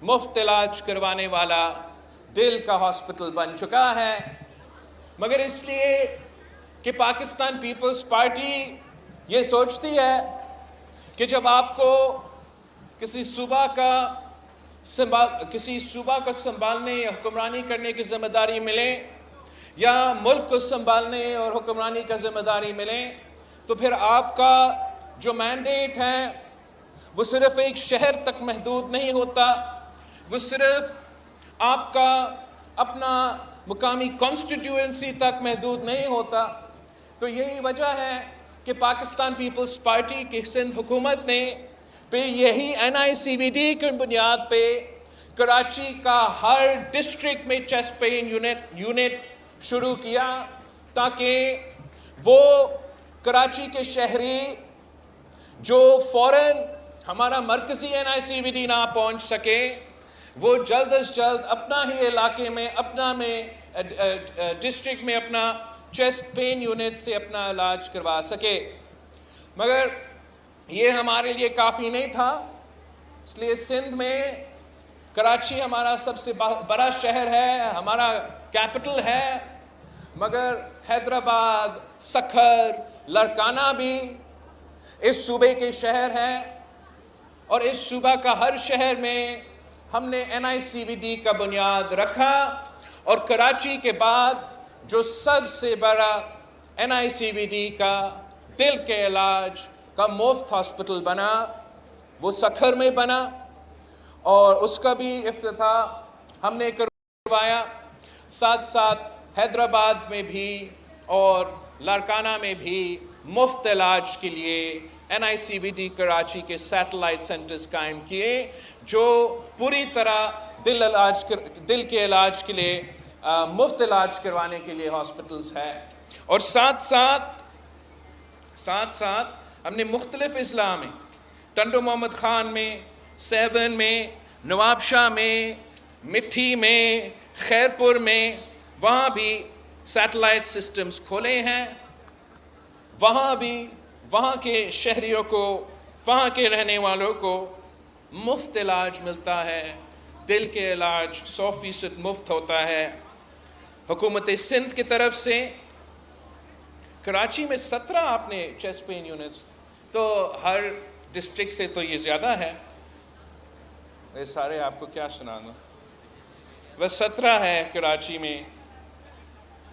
مفت علاج کروانے والا دل کا ہاسپٹل بن چکا ہے، مگر اس لیے کہ پاکستان پیپلز پارٹی یہ سوچتی ہے کہ جب آپ کو کسی صوبہ کا سنبھالنے یا حکمرانی کرنے کی ذمہ داری ملے، یا ملک کو سنبھالنے اور حکمرانی کا ذمہ داری ملے، تو پھر آپ کا جو مینڈیٹ ہے وہ صرف ایک شہر تک محدود نہیں ہوتا، وہ صرف آپ کا اپنا مقامی کانسٹیٹیوئنسی تک محدود نہیں ہوتا۔ تو یہی وجہ ہے کہ پاکستان پیپلز پارٹی کی سندھ حکومت نے یہی NICVD کی بنیاد پہ کراچی کا ہر ڈسٹرکٹ میں چیسٹ پین یونٹ شروع کیا، تاکہ وہ کراچی کے شہری جو فوراً ہمارا مرکزی NICVD نہ پہنچ سکے، وہ جلد از جلد اپنا ہی علاقے میں ڈسٹرکٹ میں اپنا چیسٹ پین یونٹ سے اپنا علاج کروا سکے۔ مگر یہ ہمارے لیے کافی نہیں تھا، اس لیے سندھ میں کراچی ہمارا سب سے بڑا شہر ہے، ہمارا کیپٹل ہے، مگر حیدرآباد، سکھر، لاڑکانہ بھی اس صوبے کے شہر ہیں، اور اس صوبہ کا ہر شہر میں ہم نے NICVD کا بنیاد رکھا، اور کراچی کے بعد جو سب سے بڑا NICVD کا دل کے علاج کا مفت ہاسپٹل بنا وہ سکھر میں بنا، اور اس کا بھی افتتاح ہم نے کروایا۔ ساتھ ساتھ حیدرآباد میں بھی اور لاڑکانہ میں بھی مفت علاج کے لیے NICVD کراچی کے سیٹلائٹ سینٹرز قائم کیے، جو پوری طرح دل کے علاج کے لیے مفت علاج کروانے کے لیے ہاسپٹلز ہے۔ اور ساتھ ساتھ ہم نے مختلف اضلاع میں، ٹنڈو محمد خان میں، سیون میں، نواب شاہ میں، مٹھی میں، خیرپور میں، وہاں بھی سیٹلائٹ سسٹمز کھولے ہیں۔ وہاں بھی وہاں کے شہریوں کو، وہاں کے رہنے والوں کو مفت علاج ملتا ہے، دل کے علاج 100% مفت ہوتا ہے۔ حکومت سندھ کی طرف سے کراچی میں 17 آپ نے چیسٹ پین یونٹس، تو ہر ڈسٹرکٹ سے تو یہ زیادہ ہے، یہ سارے آپ کو کیا سنانا، بس 17 ہے کراچی میں،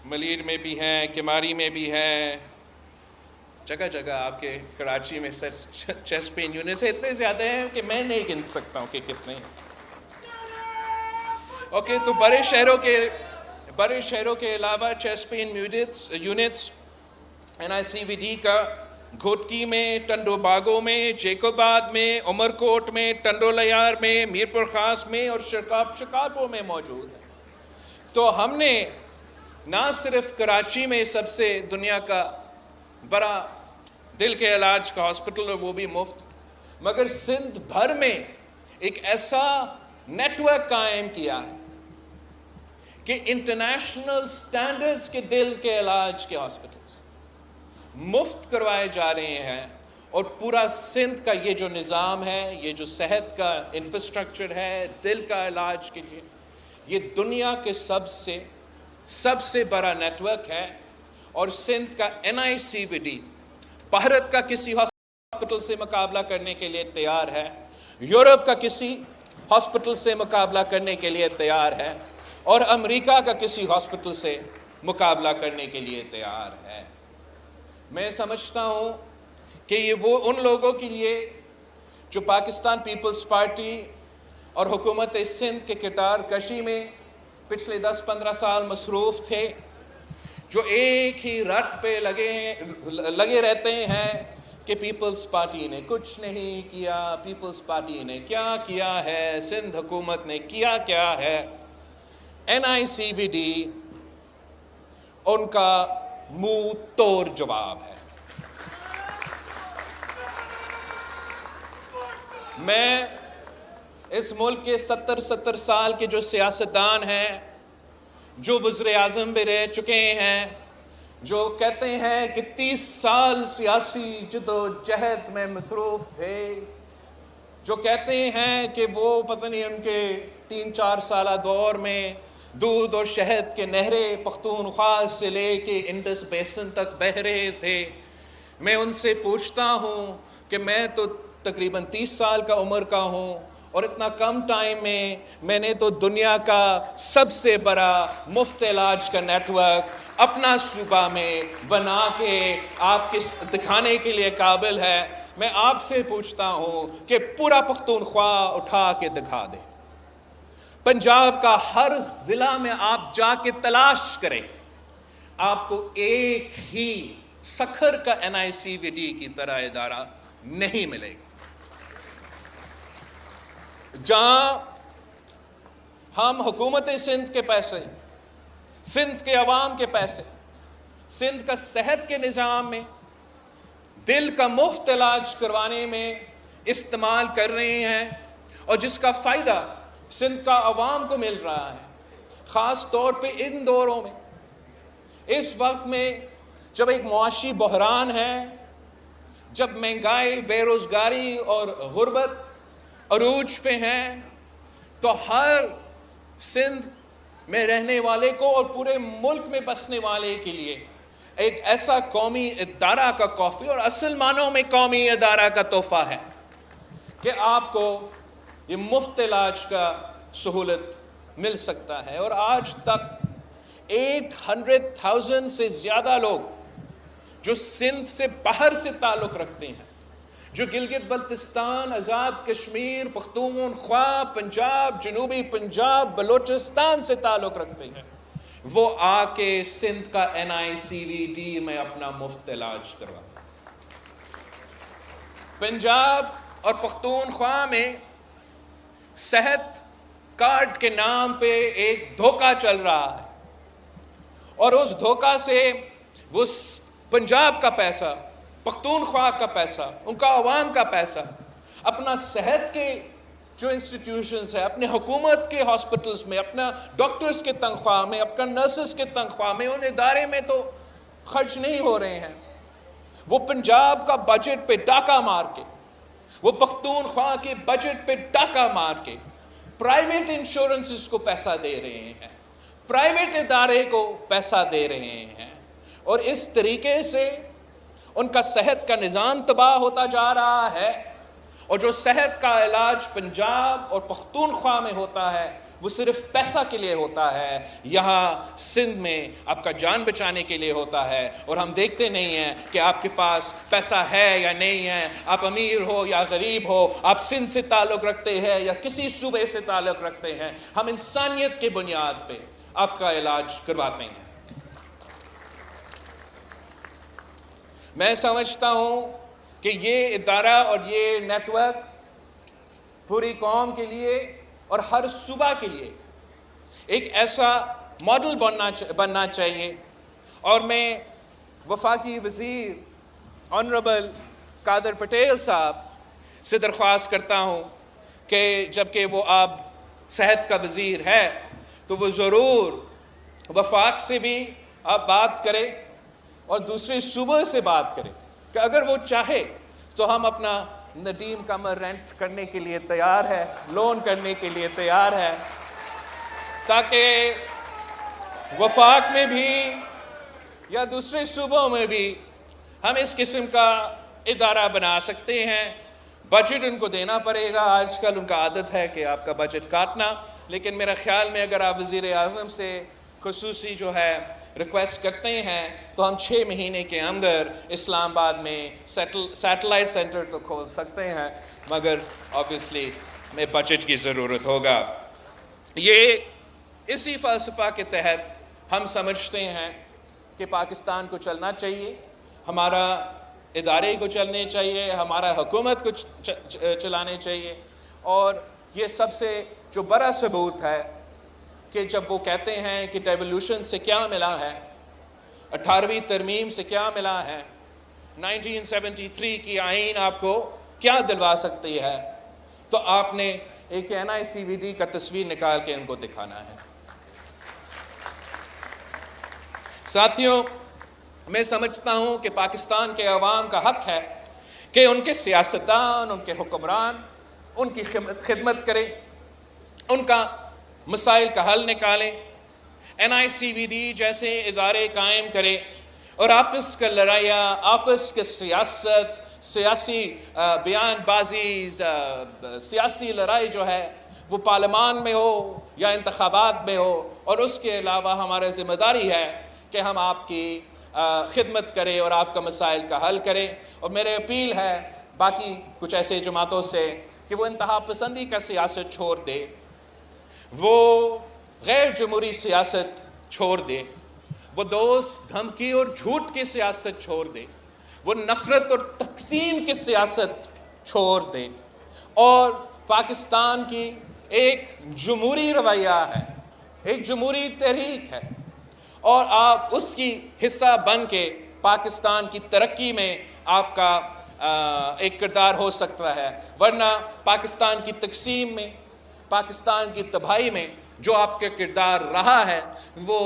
ملیر میں بھی ہیں، کماری میں بھی ہیں، جگہ جگہ آپ کے کراچی میں چیسٹ پین یونٹس اتنے زیادہ ہیں کہ میں نہیں گن سکتا ہوں کہ کتنے ہیں۔ اوکے، تو بڑے شہروں کے علاوہ چیسٹ پین یونٹس NICVD کا گھوٹکی میں، ٹنڈو باغوں میں، جیکوب آباد میں، عمر کوٹ میں، ٹنڈو لیار میں، میرپور خاص میں اور شکارپور میں موجود ہے۔ تو ہم نے نہ صرف کراچی میں سب سے دنیا کا بڑا دل کے علاج کا ہاسپٹل، اور وہ بھی مفت، مگر سندھ بھر میں ایک ایسا نیٹ ورک قائم کیا ہے کہ انٹرنیشنل سٹینڈرڈز کے دل کے علاج کے ہاسپٹلز مفت کروائے جا رہے ہیں، اور پورا سندھ کا یہ جو نظام ہے، یہ جو صحت کا انفراسٹرکچر ہے دل کا علاج کے لیے، یہ دنیا کے سب سے بڑا نیٹ ورک ہے۔ اور سندھ کا NICVD بھارت کا کسی ہاسپٹل سے مقابلہ کرنے کے لیے تیار ہے، یورپ کا کسی ہاسپٹل سے مقابلہ کرنے کے لیے تیار ہے، اور امریکہ کا کسی ہاسپٹل سے مقابلہ کرنے کے لیے تیار ہے۔ میں سمجھتا ہوں کہ یہ وہ ان لوگوں کے لیے جو پاکستان پیپلز پارٹی اور حکومت سندھ کے کردار کشی میں پچھلے 10-15 سال مصروف تھے، جو ایک ہی رٹ پہ لگے رہتے ہیں کہ پیپلز پارٹی نے کچھ نہیں کیا، پیپلز پارٹی نے کیا کیا ہے، سندھ حکومت نے کیا ہے۔ NICVD ان کا منہ توڑ جواب ہے۔ میں اس ملک کے 70 سال کے جو سیاستدان ہیں، جو وزیر اعظم بھی رہ چکے ہیں، جو کہتے ہیں کہ 30 سال سیاسی جد و جہد میں مصروف تھے، جو کہتے ہیں کہ وہ پتہ نہیں ان کے 3-4 سالہ دور میں دودھ اور شہد کے نہریں پختونخوا سے لے کے انڈس بیسن تک بہہ رہے تھے، میں ان سے پوچھتا ہوں کہ میں تو تقریباً 30 سال کا عمر کا ہوں، اور اتنا کم ٹائم میں نے تو دنیا کا سب سے بڑا مفت علاج کا نیٹ ورک اپنا صوبہ میں بنا کے آپ کے دکھانے کے لیے قابل ہے۔ میں آپ سے پوچھتا ہوں کہ پورا پختونخوا اٹھا کے دکھا دیں۔ پنجاب کا ہر ضلع میں آپ جا کے تلاش کریں، آپ کو ایک ہی سکھر کا NICVD کی طرح ادارہ نہیں ملے گا جہاں ہم حکومت سندھ کے پیسے، سندھ کے عوام کے پیسے، سندھ کا صحت کے نظام میں دل کا مفت علاج کروانے میں استعمال کر رہے ہیں، اور جس کا فائدہ سندھ کا عوام کو مل رہا ہے، خاص طور پہ ان دوروں میں، اس وقت میں جب ایک معاشی بحران ہے، جب مہنگائی، بے روزگاری اور غربت عروج پہ ہیں، تو ہر سندھ میں رہنے والے کو اور پورے ملک میں بسنے والے کے لیے ایک ایسا قومی ادارہ کا کافی اور اصل معنوں میں قومی ادارہ کا تحفہ ہے کہ آپ کو یہ مفت علاج کا سہولت مل سکتا ہے۔ اور آج تک 800,000 سے زیادہ لوگ جو سندھ سے باہر سے تعلق رکھتے ہیں، جو گلگت بلتستان، آزاد کشمیر، پختونخوا، پنجاب، جنوبی پنجاب، بلوچستان سے تعلق رکھتے ہیں، وہ آ کے سندھ کا NICVD میں اپنا مفت علاج کرواتے ہیں۔ پنجاب اور پختونخوا میں صحت کارڈ کے نام پہ ایک دھوکہ چل رہا ہے، اور اس دھوکہ سے وہ پنجاب کا پیسہ، پختونخوا کا پیسہ، ان کا عوام کا پیسہ اپنا صحت کے جو انسٹیٹیوشنز ہیں، اپنے حکومت کے ہاسپٹلز میں، اپنا ڈاکٹرز کے تنخواہ میں، اپنا نرسز کے تنخواہ میں، ان ادارے میں تو خرچ نہیں ہو رہے ہیں۔ وہ پنجاب کا بجٹ پہ ڈاکہ مار کے، وہ پختونخوا کے بجٹ پہ ڈاکہ مار کے پرائیویٹ انشورنسز کو پیسہ دے رہے ہیں، پرائیویٹ ادارے کو پیسہ دے رہے ہیں، اور اس طریقے سے ان کا صحت کا نظام تباہ ہوتا جا رہا ہے۔ اور جو صحت کا علاج پنجاب اور پختونخوا میں ہوتا ہے وہ صرف پیسہ کے لیے ہوتا ہے، یہاں سندھ میں آپ کا جان بچانے کے لیے ہوتا ہے۔ اور ہم دیکھتے نہیں ہیں کہ آپ کے پاس پیسہ ہے یا نہیں ہے، آپ امیر ہو یا غریب ہو، آپ سندھ سے تعلق رکھتے ہیں یا کسی صوبے سے تعلق رکھتے ہیں، ہم انسانیت کے بنیاد پہ آپ کا علاج کرواتے ہیں۔ میں سمجھتا ہوں کہ یہ ادارہ اور یہ نیٹ ورک پوری قوم کے لیے اور ہر صوبہ کے لیے ایک ایسا ماڈل بننا چاہیے، اور میں وفاقی وزیر آنریبل قادر پٹیل صاحب سے درخواست کرتا ہوں کہ جبکہ وہ اب صحت کا وزیر ہے تو وہ ضرور وفاق سے بھی آپ بات کرے اور دوسرے صوبوں سے بات کرے کہ اگر وہ چاہے تو ہم اپنا ندیم کمر رینٹ کرنے کے لیے تیار ہے، لون کرنے کے لیے تیار ہے، تاکہ وفاق میں بھی یا دوسرے صوبوں میں بھی ہم اس قسم کا ادارہ بنا سکتے ہیں۔ بجٹ ان کو دینا پڑے گا، آج کل ان کا عادت ہے کہ آپ کا بجٹ کاٹنا، لیکن میرا خیال میں اگر آپ وزیر اعظم سے خصوصی جو ہے ریکویسٹ کرتے ہیں تو ہم 6 مہینے کے اندر اسلام آباد میں سیٹلائٹ سینٹر تو کھول سکتے ہیں، مگر آبویسلی میں بجٹ کی ضرورت ہوگا۔ یہ اسی فلسفہ کے تحت ہم سمجھتے ہیں کہ پاکستان کو چلنا چاہیے، ہمارا ادارے کو چلنے چاہیے، ہمارا حکومت کو چلانے چاہیے۔ اور یہ سب سے جو بڑا ثبوت ہے کہ جب وہ کہتے ہیں کہ ڈیولوشن سے کیا ملا ہے، 18ویں ترمیم سے کیا ملا ہے، 1973 کی آئین آپ کو کیا دلوا سکتی ہے، تو آپ نے ایک NICVD کا تصویر نکال کے ان کو دکھانا ہے۔ ساتھیوں، میں سمجھتا ہوں کہ پاکستان کے عوام کا حق ہے کہ ان کے سیاستدان، ان کے حکمران ان کی خدمت کرے, ان کا مسائل کا حل نکالیں, NICVD جیسے ادارے قائم کرے, اور آپس کا لڑائیاں, آپس کے سیاست, سیاسی بیان بازی, سیاسی لڑائی جو ہے وہ پارلیمان میں ہو یا انتخابات میں ہو. اور اس کے علاوہ ہمارا ذمہ داری ہے کہ ہم آپ کی خدمت کریں اور آپ کا مسائل کا حل کریں. اور میرے اپیل ہے باقی کچھ ایسے جماعتوں سے کہ وہ انتہا پسندی کا سیاست چھوڑ دے, وہ غیر جمہوری سیاست چھوڑ دے, وہ دوست دھمکی اور جھوٹ کی سیاست چھوڑ دے, وہ نفرت اور تقسیم کی سیاست چھوڑ دے, اور پاکستان کی ایک جمہوری رویہ ہے, ایک جمہوری تحریک ہے, اور آپ اس کی حصہ بن کے پاکستان کی ترقی میں آپ کا ایک کردار ہو سکتا ہے. ورنہ پاکستان کی تقسیم میں, پاکستان کی تباہی میں جو آپ کا کردار رہا ہے وہ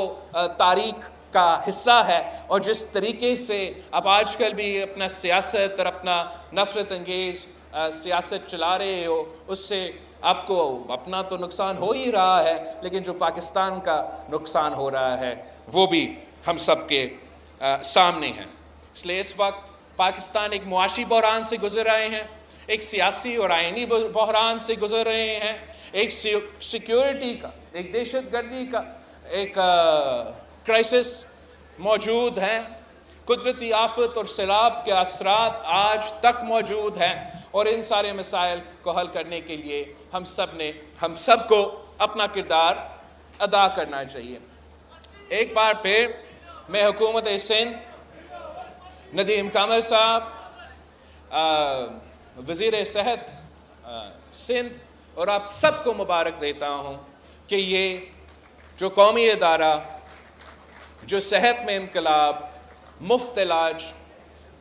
تاریخ کا حصہ ہے. اور جس طریقے سے آپ آج کل بھی اپنا سیاست اور اپنا نفرت انگیز سیاست چلا رہے ہو, اس سے آپ کو اپنا تو نقصان ہو ہی رہا ہے, لیکن جو پاکستان کا نقصان ہو رہا ہے وہ بھی ہم سب کے سامنے ہیں. اس لیے اس وقت پاکستان ایک معاشی بحران سے گزر رہے ہیں, ایک سیاسی اور آئینی بحران سے گزر رہے ہیں, ایک سیکیورٹی کا, ایک دہشت گردی کا ایک کرائسس موجود ہے, قدرتی آفت اور سیلاب کے اثرات آج تک موجود ہیں, اور ان سارے مسائل کو حل کرنے کے لیے ہم سب کو اپنا کردار ادا کرنا چاہیے. ایک بار پھر میں حکومت سندھ, ندیم کامل صاحب, وزیر صحت سندھ, اور آپ سب کو مبارک دیتا ہوں کہ یہ جو قومی ادارہ جو صحت میں انقلاب, مفت علاج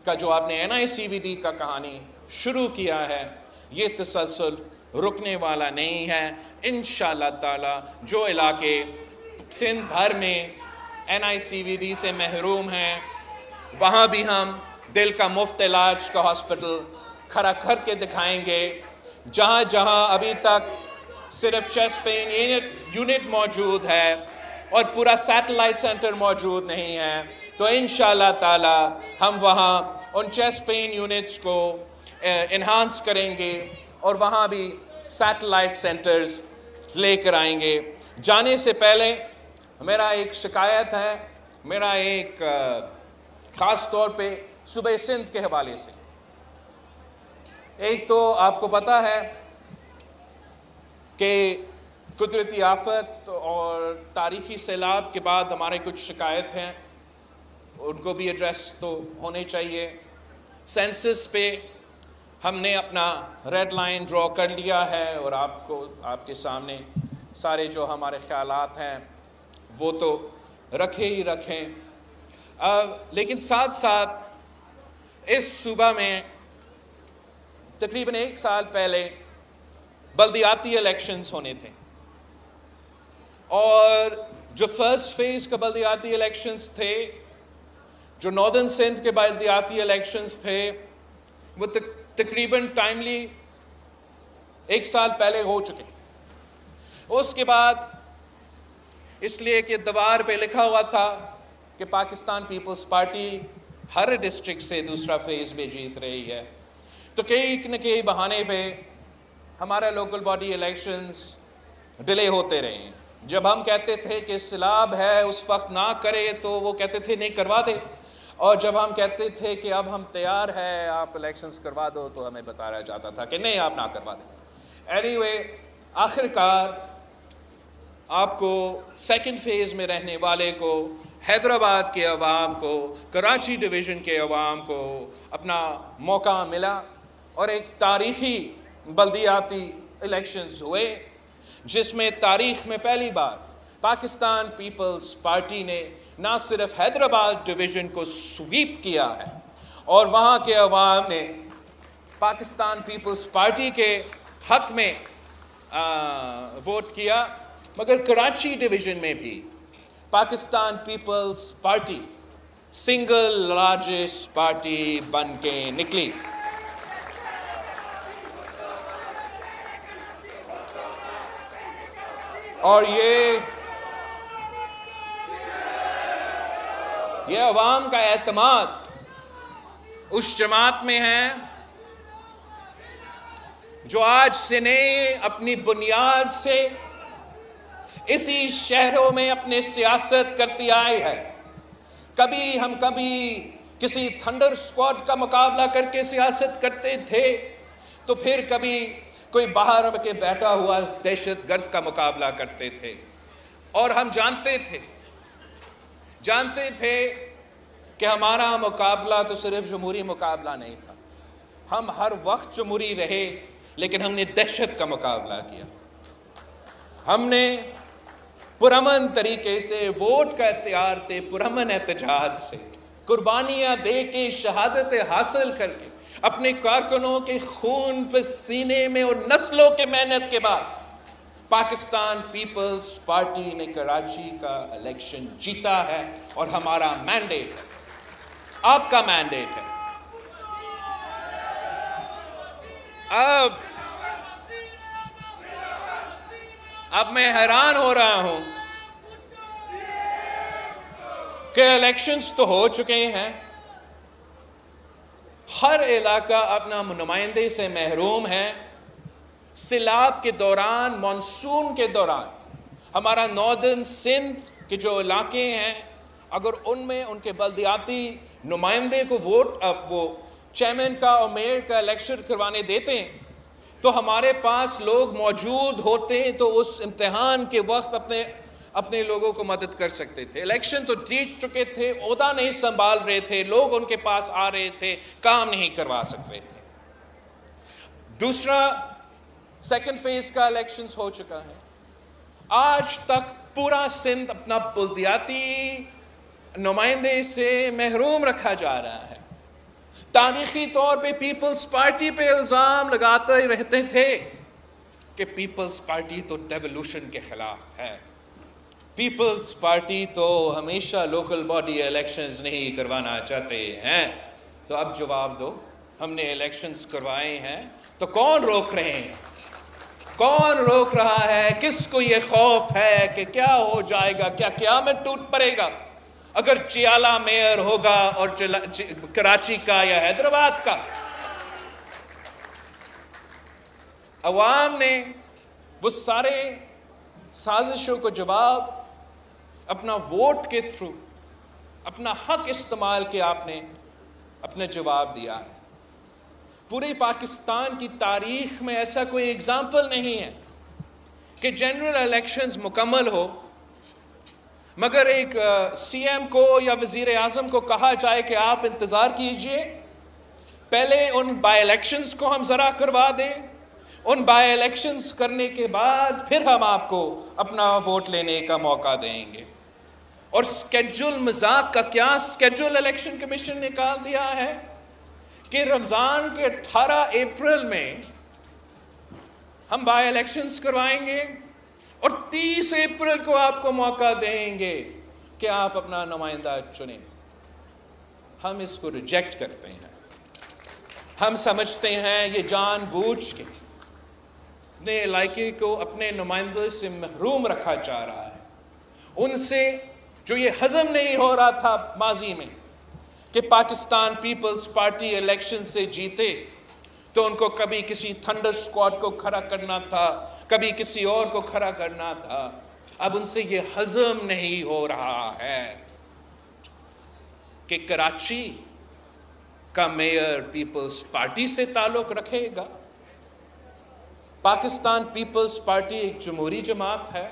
کا جو آپ نے NICVD کا کہانی شروع کیا ہے, یہ تسلسل رکنے والا نہیں ہے. انشاءاللہ تعالی جو علاقے سندھ بھر میں NICVD سے محروم ہیں وہاں بھی ہم دل کا مفت علاج کا ہاسپٹل کھڑا کر کے دکھائیں گے. جہاں جہاں ابھی تک صرف چیسٹ پین یونٹ موجود ہے اور پورا سیٹلائٹ سینٹر موجود نہیں ہے, تو انشاءاللہ تعالی ہم وہاں ان چیسٹ پین یونٹس کو انہانس کریں گے اور وہاں بھی سیٹلائٹ سینٹرز لے کر آئیں گے. جانے سے پہلے میرا ایک شکایت ہے, میرا ایک خاص طور پہ صوبہ سندھ کے حوالے سے. ایک تو آپ کو پتہ ہے کہ قدرتی آفت اور تاریخی سیلاب کے بعد ہمارے کچھ شکایت ہیں, ان کو بھی ایڈریس تو ہونے چاہیے. سینسس پہ ہم نے اپنا ریڈ لائن ڈرا کر لیا ہے, اور آپ کے سامنے سارے جو ہمارے خیالات ہیں وہ تو رکھے ہی رکھیں. لیکن ساتھ ساتھ اس صوبہ میں تقریباً 1 سال پہلے بلدیاتی الیکشنز ہونے تھے, اور جو فرسٹ فیز کا بلدیاتی الیکشنز تھے, جو ناردرن سندھ کے بلدیاتی الیکشنز تھے, وہ تقریباً ٹائملی 1 سال پہلے ہو چکے. اس کے بعد اس لیے کہ دیوار پہ لکھا ہوا تھا کہ پاکستان پیپلز پارٹی ہر ڈسٹرکٹ سے دوسرا فیز میں جیت رہی ہے, تو کئی نہ کئی بہانے پہ ہمارا لوکل باڈی الیکشنز ڈیلے ہوتے رہے ہیں. جب ہم کہتے تھے کہ سیلاب ہے اس وقت نہ کرے تو وہ کہتے تھے نہیں کروا دے, اور جب ہم کہتے تھے کہ اب ہم تیار ہے آپ الیکشنز کروا دو تو ہمیں بتایا جاتا تھا کہ نہیں آپ نہ کروا دیں. اینی وے آخر کار آپ کو سیکنڈ فیز میں رہنے والے کو, حیدرآباد کے عوام کو, کراچی ڈویژن کے عوام کو اپنا موقع ملا, اور ایک تاریخی بلدیاتی الیکشنز ہوئے جس میں تاریخ میں پہلی بار پاکستان پیپلز پارٹی نے نہ صرف حیدرآباد ڈویژن کو سویپ کیا ہے اور وہاں کے عوام نے پاکستان پیپلز پارٹی کے حق میں ووٹ کیا, مگر کراچی ڈویژن میں بھی Pakistan Peoples party single largest party بن کے نکلی. اور یہ عوام کا اعتماد اس جماعت میں ہے جو آج سے نہیں اپنی بنیاد سے اسی شہروں میں اپنے سیاست کرتی آئی ہے. کبھی کسی تھنڈر اسکواڈ کا مقابلہ کر کے سیاست کرتے تھے، تو پھر کبھی کوئی باہر کے بیٹھا ہوا دہشت گرد کا مقابلہ کرتے تھے. اور ہم جانتے تھے کہ ہمارا مقابلہ تو صرف جمہوری مقابلہ نہیں تھا. ہم ہر وقت جمہوری رہے، لیکن ہم نے دہشت کا مقابلہ کیا. ہم نے پرامن طریقے سے ووٹ کا اختیار تھے، پرامن احتجاج سے قربانیاں دے کے، شہادتیں حاصل کر کے، اپنے کارکنوں کے خون پسینے میں اور نسلوں کے محنت کے بعد پاکستان پیپلز پارٹی نے کراچی کا الیکشن جیتا ہے. اور ہمارا مینڈیٹ ہے، آپ کا مینڈیٹ ہے. اب میں حیران ہو رہا ہوں کہ الیکشنز تو ہو چکے ہیں، ہر علاقہ اپنا نمائندے سے محروم ہے. سیلاب کے دوران، مانسون کے دوران ہمارا ناردرن سندھ کے جو علاقے ہیں، اگر ان میں ان کے بلدیاتی نمائندے کو وہ چیئرمین کا اور میئر کا الیکشن کروانے دیتے ہیں، تو ہمارے پاس لوگ موجود ہوتے ہیں تو اس امتحان کے وقت اپنے لوگوں کو مدد کر سکتے تھے. الیکشن تو جیت چکے تھے، عہدہ نہیں سنبھال رہے تھے، لوگ ان کے پاس آ رہے تھے، کام نہیں کروا سک رہے تھے. دوسرا، سیکنڈ فیز کا الیکشنز ہو چکا ہے. آج تک پورا سندھ اپنا بلدیاتی نمائندے سے محروم رکھا جا رہا ہے. تاریخی طور پہ پیپلز پارٹی پہ الزام لگاتے رہتے تھے کہ پیپلز پارٹی تو ڈیولوشن کے خلاف ہے، پیپلز پارٹی تو ہمیشہ لوکل باڈی الیکشنز نہیں کروانا چاہتے ہیں. تو اب جواب دو، ہم نے الیکشنز کروائے ہیں تو کون روک رہے ہیں؟ کون روک رہا ہے؟ کس کو یہ خوف ہے کہ کیا ہو جائے گا، کیا قیامت ٹوٹ پڑے گا اگر چیالہ میئر ہوگا اور کراچی کا یا حیدرآباد کا؟ عوام نے وہ سارے سازشوں کو جواب اپنا ووٹ کے تھرو، اپنا حق استعمال کے آپ نے اپنا جواب دیا ہے. پورے پاکستان کی تاریخ میں ایسا کوئی اگزامپل نہیں ہے کہ جنرل الیکشنز مکمل ہو مگر ایک سی ایم کو یا وزیر اعظم کو کہا جائے کہ آپ انتظار کیجئے، پہلے ان بائی الیکشنز کو ہم ذرا کروا دیں، ان بائی الیکشنز کرنے کے بعد پھر ہم آپ کو اپنا ووٹ لینے کا موقع دیں گے. اور سکیڈول مذاق کا کیا سکیڈول الیکشن کمیشن نے نکال دیا ہے کہ رمضان کے 18 اپریل میں ہم بائی الیکشنز کروائیں گے اور 30 اپریل کو آپ کو موقع دیں گے کہ آپ اپنا نمائندہ چنیں. ہم اس کو ریجیکٹ کرتے ہیں. ہم سمجھتے ہیں یہ جان بوجھ کے اپنے علاقے کو اپنے نمائندے سے محروم رکھا جا رہا ہے. ان سے جو یہ ہضم نہیں ہو رہا تھا ماضی میں کہ پاکستان پیپلز پارٹی الیکشن سے جیتے تو ان کو کبھی کسی تھنڈر اسکواڈ کو کھڑا کرنا تھا، کبھی کسی اور کو کھڑا کرنا تھا. اب ان سے یہ ہضم نہیں ہو رہا ہے کہ کراچی کا میئر پیپلز پارٹی سے تعلق رکھے گا. پاکستان پیپلز پارٹی ایک جمہوری جماعت ہے،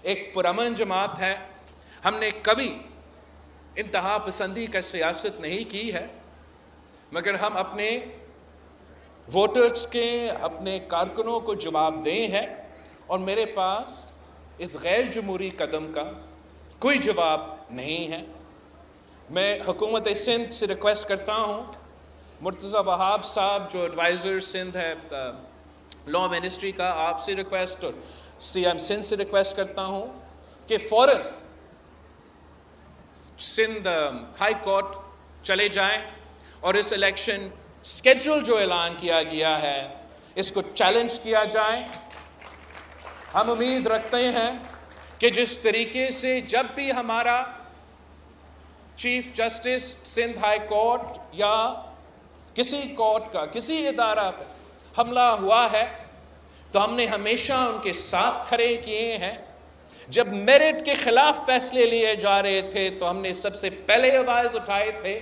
ایک پرامن جماعت ہے. ہم نے کبھی انتہا پسندی کا سیاست نہیں کی ہے، مگر ہم اپنے ووٹرز کے، اپنے کارکنوں کو جواب دیں ہیں. اور میرے پاس اس غیر جمہوری قدم کا کوئی جواب نہیں ہے. میں حکومت سندھ سے ریکویسٹ کرتا ہوں، مرتضی وہاب صاحب جو ایڈوائزر سندھ ہے لا منسٹری کا، آپ سے ریکویسٹ اور سی ایم سندھ سے ریکویسٹ کرتا ہوں کہ فوراً سندھ ہائی کورٹ چلے جائیں اور اس الیکشن سکیڈول جو اعلان کیا گیا ہے اس کو چیلنج کیا جائے. ہم امید رکھتے ہیں کہ جس طریقے سے جب بھی ہمارا chief justice Sindh high court یا کسی کورٹ کا کسی ادارہ پہ حملہ ہوا ہے تو ہم نے ہمیشہ ان کے ساتھ کھڑے کیے ہیں. جب میرٹ کے خلاف فیصلے لیے جا رہے تھے تو ہم نے سب سے پہلے آواز اٹھائے تھے.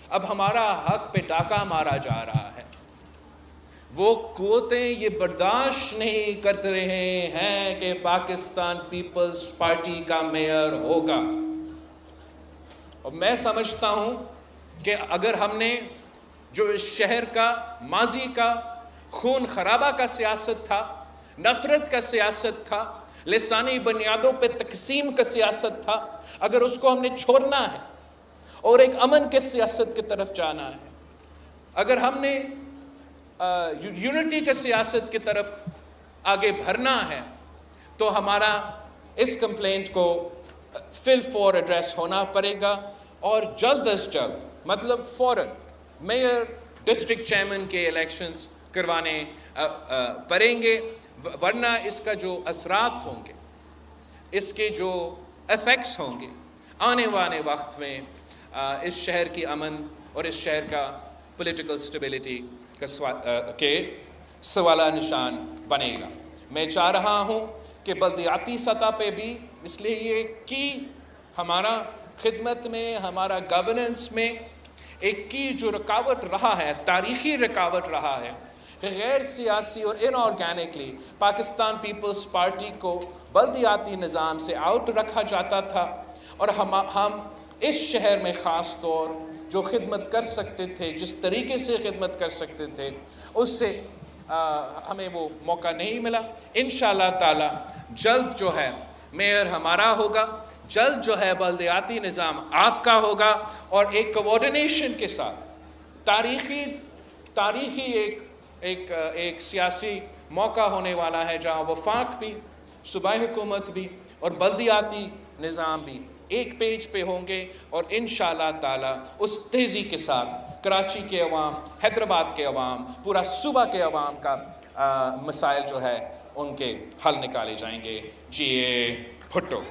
اب ہمارا حق پہ ڈاکہ مارا جا رہا ہے. وہ قوتیں یہ برداشت نہیں کر رہے ہیں کہ پاکستان پیپلز پارٹی کا میئر ہوگا. اور میں سمجھتا ہوں کہ اگر ہم نے جو اس شہر کا ماضی کا خون خرابہ کا سیاست تھا، نفرت کا سیاست تھا، لسانی بنیادوں پہ تقسیم کا سیاست تھا، اگر اس کو ہم نے چھوڑنا ہے اور ایک امن کے سیاست کی طرف جانا ہے، اگر ہم نے یونٹی کے سیاست کی طرف آگے بڑھنا ہے، تو ہمارا اس کمپلینٹ کو فی الفور ایڈریس ہونا پڑے گا اور جلد از جلد، مطلب فوراً میئر ڈسٹرکٹ چیئرمین کے الیکشنز کروانے پڑیں گے، ورنہ اس کا جو اثرات ہوں گے، اس کے جو ایفیکٹس ہوں گے آنے والے وقت میں اس شہر کی امن اور اس شہر کا پولیٹیکل سٹیبلٹی کے سوالہ نشان بنے گا. میں چاہ رہا ہوں کہ بلدیاتی سطح پہ بھی، اس لیے یہ کی ہمارا خدمت میں، ہمارا گورننس میں ایک کی جو رکاوٹ رہا ہے، تاریخی رکاوٹ رہا ہے، غیر سیاسی اور ان آرگینکلی پاکستان پیپلز پارٹی کو بلدیاتی نظام سے آؤٹ رکھا جاتا تھا. اور ہم اس شہر میں خاص طور جو خدمت کر سکتے تھے، جس طریقے سے خدمت کر سکتے تھے، اس سے ہمیں وہ موقع نہیں ملا. انشاءاللہ تعالی جلد جو ہے میئر ہمارا ہوگا، جلد جو ہے بلدیاتی نظام آپ کا ہوگا، اور ایک کوارڈینیشن کے ساتھ تاریخی ایک سیاسی موقع ہونے والا ہے جہاں وفاق بھی، صوبائی حکومت بھی اور بلدیاتی نظام بھی ایک پیج پہ ہوں گے. اور انشاءاللہ تعالی اس تیزی کے ساتھ کراچی کے عوام، حیدرآباد کے عوام، پورا صوبہ کے عوام کا مسائل جو ہے ان کے حل نکالے جائیں گے. جی بھٹو.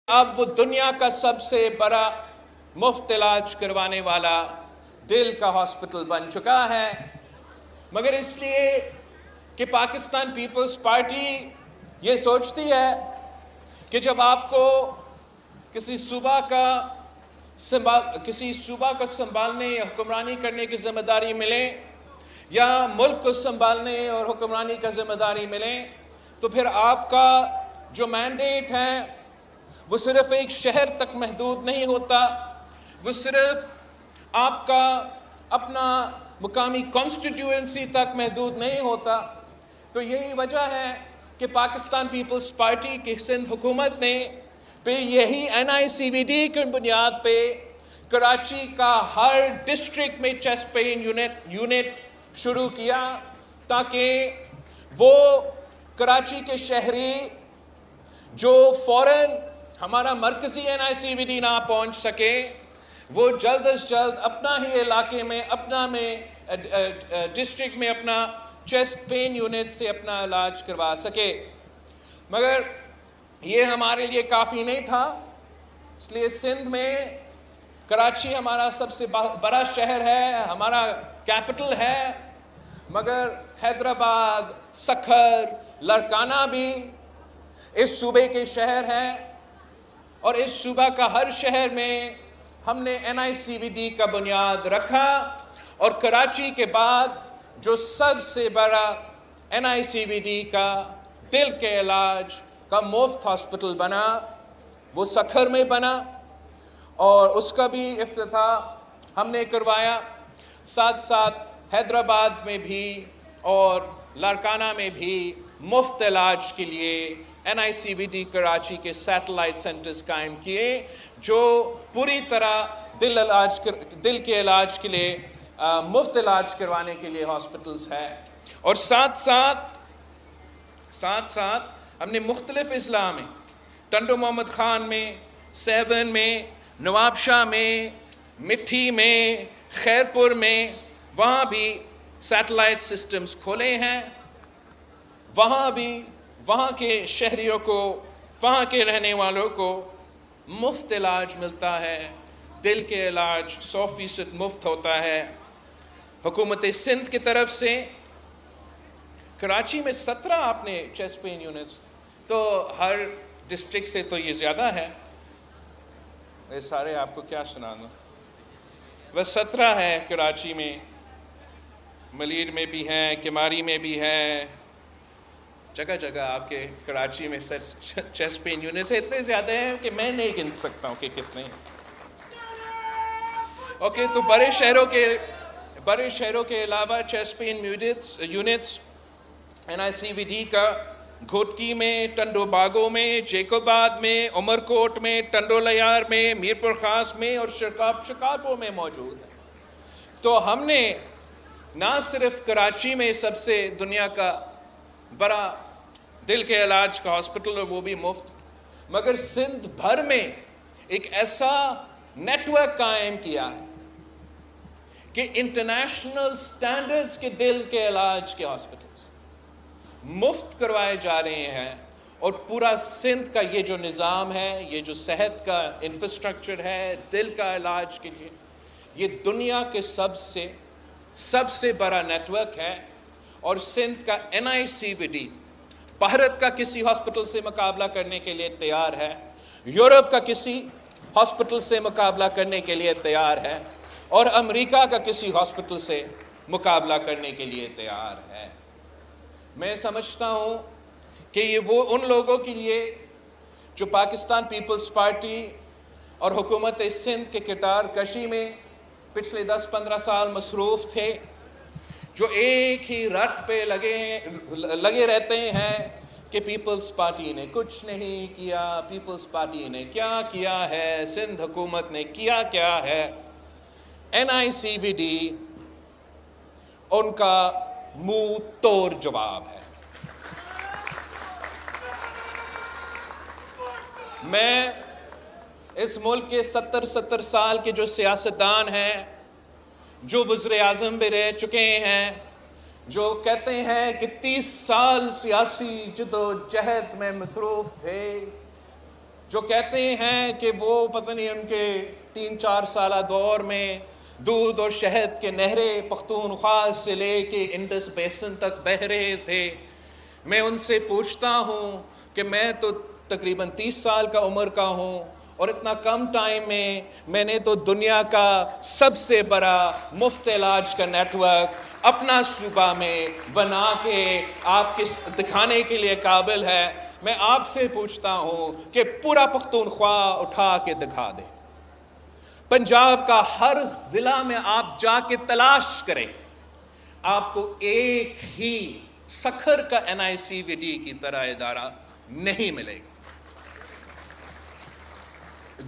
اب وہ دنیا کا سب سے بڑا مفت علاج کروانے والا دل کا ہاسپٹل بن چکا ہے، مگر اس لیے کہ پاکستان پیپلز پارٹی یہ سوچتی ہے کہ جب آپ کو کسی صوبہ کا سنبھالنے یا حکمرانی کرنے کی ذمہ داری ملے، یا ملک کو سنبھالنے اور حکمرانی کا ذمہ داری ملے، تو پھر آپ کا جو مینڈیٹ ہے وہ صرف ایک شہر تک محدود نہیں ہوتا، وہ صرف آپ کا اپنا مقامی کانسٹیٹیوئنسی تک محدود نہیں ہوتا. تو یہی وجہ ہے کہ پاکستان پیپلز پارٹی کی سندھ حکومت نے یہی NICVD کی بنیاد پہ کراچی کا ہر ڈسٹرکٹ میں چیسٹ پین یونٹ شروع کیا، تاکہ وہ کراچی کے شہری جو فوراً ہمارا مرکزی NICVD نہ پہنچ سکے، وہ جلد از جلد اپنا ہی علاقے میں، ڈسٹرکٹ میں اپنا چیسٹ پین یونٹ سے اپنا علاج کروا سکے. مگر یہ ہمارے لیے کافی نہیں تھا، اس لیے سندھ میں کراچی ہمارا سب سے بڑا شہر ہے، ہمارا کیپٹل ہے، مگر حیدرآباد، سکھر، لاڑکانہ بھی اس صوبے کے شہر ہیں، اور اس صوبہ کا ہر شہر میں ہم نے NICVD کا بنیاد رکھا. اور کراچی کے بعد جو سب سے بڑا NICVD کا دل کے علاج کا مفت ہاسپٹل بنا وہ سکھر میں بنا، اور اس کا بھی افتتاح ہم نے کروایا. ساتھ ساتھ حیدرآباد میں بھی اور لاڑکانہ میں بھی مفت علاج کے لیے NICVD کراچی کے سیٹلائٹ سینٹرز قائم کیے جو پوری طرح دل کے علاج کے لیے مفت علاج کروانے کے لیے ہاسپٹلز ہے. اور ساتھ ساتھ ہم نے مختلف اضلاع میں ٹنڈو محمد خان میں، سیون میں، نواب شاہ میں، مٹھی میں، خیرپور میں، وہاں بھی سیٹلائٹ سسٹمز کھولے ہیں. وہاں بھی وہاں کے شہریوں کو، وہاں کے رہنے والوں کو مفت علاج ملتا ہے. دل کے علاج 100% مفت ہوتا ہے. حکومت سندھ کی طرف سے کراچی میں 17 آپ نے چیسٹ پین یونٹس، تو ہر ڈسٹرکٹ سے تو یہ زیادہ ہے. یہ سارے آپ کو کیا سنا دوں، بس 17 ہے کراچی میں، ملیر میں بھی ہیں، کماری میں بھی ہیں، جگہ جگہ آپ کے کراچی میں چیسٹ پین یونٹس اتنے زیادہ ہیں کہ میں نہیں گن سکتا ہوں کہ کتنے ہیں. اوکے، تو بڑے شہروں کے علاوہ چیسٹ پین یونٹس NICVD کا گھوٹکی میں، ٹنڈو باغوں میں، جیکوباد میں، عمر کوٹ میں، ٹنڈو لیار میں، میرپور خاص میں اور شکارپور میں موجود ہے. تو ہم نے نہ صرف کراچی میں سب سے دنیا کا بڑا دل کے علاج کا ہاسپٹل، اور وہ بھی مفت، مگر سندھ بھر میں ایک ایسا نیٹ ورک قائم کیا ہے کہ انٹرنیشنل سٹینڈرڈز کے دل کے علاج کے ہاسپٹلز مفت کروائے جا رہے ہیں. اور پورا سندھ کا یہ جو نظام ہے، یہ جو صحت کا انفراسٹرکچر ہے دل کا علاج کے لیے، یہ دنیا کے سب سے بڑا نیٹ ورک ہے. اور سندھ کا NICVD بھارت کا کسی ہاسپٹل سے مقابلہ کرنے کے لیے تیار ہے، یورپ کا کسی ہاسپٹل سے مقابلہ کرنے کے لیے تیار ہے، اور امریکہ کا کسی ہاسپٹل سے مقابلہ کرنے کے لیے تیار ہے. میں سمجھتا ہوں کہ یہ وہ ان لوگوں کے لیے جو پاکستان پیپلز پارٹی اور حکومت سندھ کے کردار کشی میں پچھلے 10-15 سال مصروف تھے، جو ایک ہی رٹ پہ لگے رہتے ہیں کہ پیپلز پارٹی نے کچھ نہیں کیا، پیپلز پارٹی نے کیا کیا ہے، سندھ حکومت نے کیا ہے. NICVD ان کا منہ توڑ جواب ہے. میں اس ملک کے 70 سال کے جو سیاستدان ہیں، جو وزیر اعظم بھی رہ چکے ہیں، جو کہتے ہیں کہ 30 سال سیاسی جدوجہد میں مصروف تھے، جو کہتے ہیں کہ وہ پتہ نہیں ان کے 3-4 سالہ دور میں دودھ اور شہد کے نہریں پختونخوا سے لے کے انڈس بیسن تک بہہ رہے تھے. میں ان سے پوچھتا ہوں کہ میں تو تقریباً 30 سال کا عمر کا ہوں، اور اتنا کم ٹائم میں نے تو دنیا کا سب سے بڑا مفت علاج کا نیٹ ورک اپنا صوبہ میں بنا کے آپ کے دکھانے کے لیے قابل ہے. میں آپ سے پوچھتا ہوں کہ پورا پختونخوا اٹھا کے دکھا دیں. پنجاب کا ہر ضلع میں آپ جا کے تلاش کریں، آپ کو ایک ہی سکھر کا NICVD کی طرح ادارہ نہیں ملے گا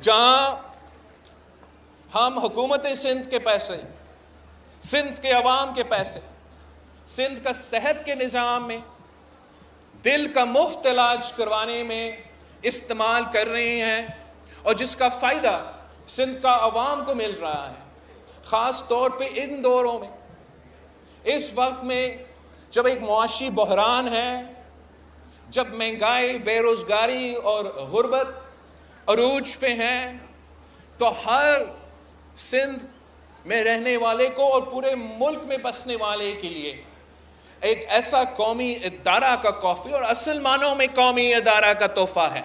جہاں ہم حکومت سندھ کے پیسے، سندھ کے عوام کے پیسے، سندھ کا صحت کے نظام میں دل کا مفت علاج کروانے میں استعمال کر رہے ہیں، اور جس کا فائدہ سندھ کا عوام کو مل رہا ہے. خاص طور پہ ان دوروں میں، اس وقت میں جب ایک معاشی بحران ہے، جب مہنگائی، بے روزگاری اور غربت عروج پہ ہیں، تو ہر سندھ میں رہنے والے کو اور پورے ملک میں بسنے والے کے لیے ایک ایسا قومی ادارہ کا کافی، اور اصل معنوں میں قومی ادارہ کا تحفہ ہے.